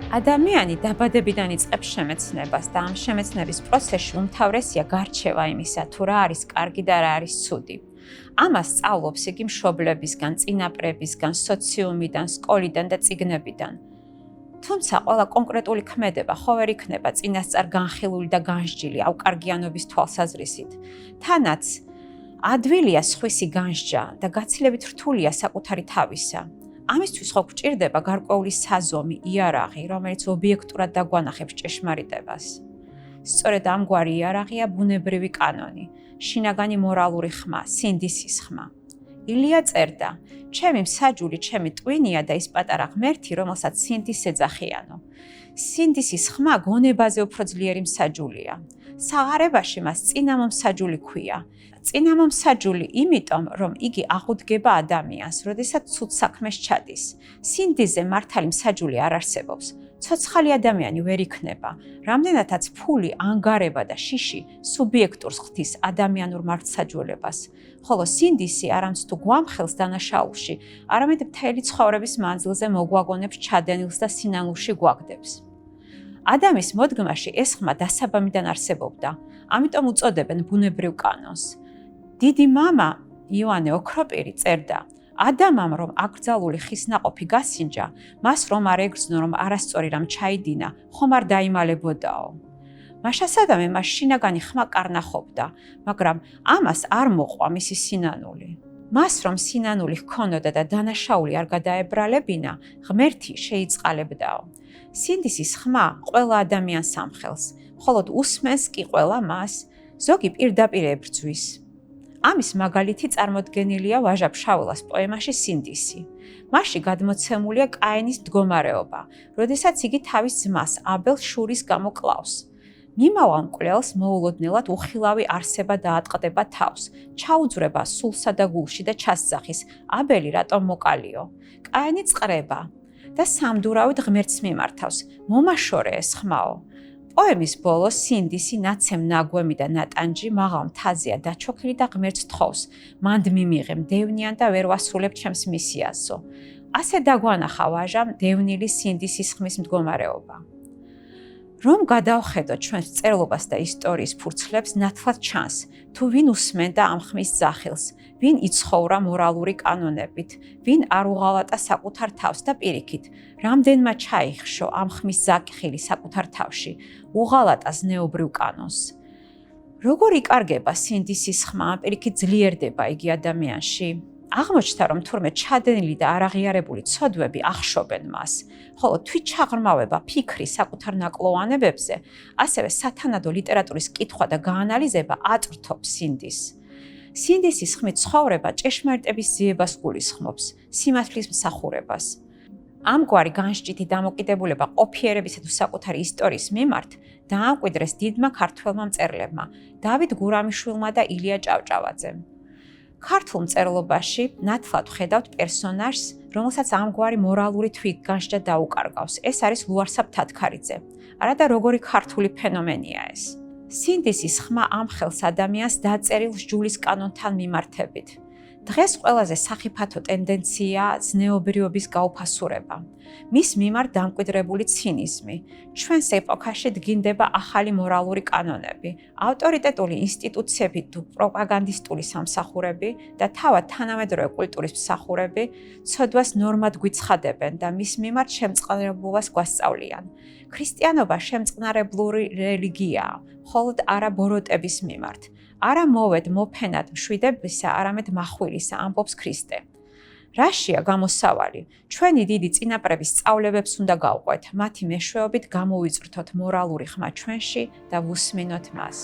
ადამიანი დაბადებიდან იწყებს შემეცნებას და ამ შემეცნების პროცესში უმთავრესია გარჩევა იმისა, თუ რა არის კარგი და რა არის ცუდი. ამას სწავლობს იგი მშობლებისგან, წინაპრებისგან, სოციუმიდან, სკოლიდან და წიგნებიდან. თუმცა ყველა კონკრეტული ქმედება ხო ვერ იქნება წინასწარ განხილული და განსჯილი ავკარგიანობის თვალსაზრისით. თანაც ადვილია სხვისი განსჯა და გაცილებით რთულია საკუთარი თავისა. ამისთვის ხო გვჭირდება გარკვეული საზომი, იარაღი, რომელიც ობიექტურად დაგვანახებს ჭეშმარიტებას. სწორედ ამგვარი იარაღია ბუნებრივი კანონი, შინაგანი მორალური ხმა, სინდისის ხმა. ილია წერდა: ჩემი მსაჯული, ჩემი ტვინია და ის პატარა ღმერთი, რომელსაც სინდის ეძახიანო. სინდისის ხმა გონებაზე უფრო ძლიერი მსაჯულია. საღარებაში მას წინამომსაჯული ქვია. წინამომსაჯული იმიტომ, რომ იგი აღუდგება ადამიანს, როდესაც ცუდ საქმეს ჩადის. სინდისზე მართალი მსაჯული არ არსებობს. ცოცხალი ადამიანი ვერ იქნება, რამდენადაც ფული, ანგარება და შიში სუბიექტურს ღვთის ადამიანურ მართლმსაჯულებას, ხოლო სინდისი არამც თუ გვამხელს დანაშაულში, არამედ მთელი ცხოვრების მანძილზე მოგვაგონებს ჩადენილს და სინანულში გვაგდებს. ადამის მოდგმაში ეს ხმა დასაბამიდან არსებობდა, ამიტომ უწოდებენ ბუნებრივ კანონს. დიდი მამა იოანე ოქროპირი წერდა: ადამამ რომ აკრძალული ხის ნაყოფი გასინჯა, მას რომ არ ეგრძნო, რომ არასწორი რამ ჩაიდინა, ხომ არ დაიმალებოდაო. მაშასადამე მას შინაგანი ხმა კარნახობდა, მაგრამ ამას არ მოყვა მისი სინანული. მას რომ სინანული ჰქონოდა და დანაშაული არ გადაებრალებინა, ღმერთი შეიწყალებდაო. სინდისის ხმა ყველა ადამიანს ამხელს, მხოლოდ უსმენს კი ყველა მას, ზოგი პირდაპირ ებრძვის. ამის მაგალითი წარმოდგენილია ვაჟა ფშაველას პოემაში სინდისი. მასში გადმოცემულია კაენის მდგომარეობა, როდესაც იგი თავის ძმას აბელს შურის გამო კლავს. მიმავალ მკვლელს მოულოდნელად უხილავი არსება დაატყდება თავს, ჩაუძვრება სულსა და გულში და ჩასძახის: აბელი რატომ მოკალიო? კაენი წყრება და სამდურავით ღმერთს მიმართავს: მომაშორე ეს ხმაო. პოემის ბოლოს სინდისი ნაცემ ნაგვემი და ნატანჯი მაღალ მთაზეა დაჩოქილი და ღმერთს თხოვს: მანდ მიმიღე მდევნიან და ვერ ვასრულებ ჩემს მისიასო. ასე დაგვანახა ვაჟამ დევნილი სინდისის ხმის მდგომარეობა. რომ გადავხედოთ ჩვენს წერლობას და ისტორიის ფურცლებს, ნათლად ჩანს, თუ ვინ უსმენდა ამ ხმის ძახილს, ვინ იცხოვრა მორალური კანონებით, ვინ არ უღალატა საკუთარ თავს და პირიქით, რამდენმა ჩაიხშო ამ ხმის ძახილი საკუთარ თავში, უღალატა ზნეობრივ კანონს. როგორ იკარგება სინდისის ხმა, პირიქით ძლიერდება იგი ადამიანში? აღმოჩნდა, რომ თურმე ჩადენილი და არაღიარებული ცოდვები ახშობენ მას, ხოლო თვითჩაღრმავება ფიქრი საკუთარ ნაკლოვანებებზე, ასევე სათანადო ლიტერატურის კითხვა და გაანალიზება აწვრთობს სინდისს. სინდისის ხმით ცხოვრება ჭეშმარიტების ძიებას გულისხმობს, სიმართლის მსახურებას. ამგვარი განსჯითი დამოკიდებულება ყოფიერებისა თუ საკუთარი ისტორიის მიმართ დაამკვიდრეს დიდმა ქართველმა მწერლებმა, დავით გურამიშვილმა და ილია ჭავჭავაძემ. ქართულ მწერლობაში ნათლად ვხედავთ პერსონაჟს, რომელსაც ამგვარი მორალური თვითგანსჯა დაუკარგავს. ეს არის ლუარსაბ თათქარიძე. არადა როგორი ქართული ფენომენია ეს. სინდისის ხმა ამხელს ადამიანს დაწერილ სჯულის კანონთან მიმართებით. დღეს ყველაზე სახიფათო ტენდენცია ზნეობრიობის გაუფასურება. მის მიმართ დამკვიდრებული ცინიზმი. ჩვენს ეპოქაში დგინდება ახალი მორალური კანონები, ავტორიტეტული ინსტიტუციები თუ პროპაგანდისტული სამსახურები და თავად თანამედროვე კულტურის მსახურები ცოდვას ნორმად გვიცხადებენ და მის მიმართ შემწყნარებლობას გვასწავლიან. ქრისტიანობა შემწყნარებლური რელიგიაა, მხოლოდ არა ბოროტების მიმართ. არა მოვედ მოფენად მშვიდებისა, არამედ מחვილისა, ამბობს ქრისტე. რაშია გამოსავალი? ჩვენი დიდი წინაპრების სწავლებებს უნდა გავყვეთ, მათი მეშვეობით გამოვიწვრთოთ მორალური ხმა ჩვენში და ვუსმინოთ მას.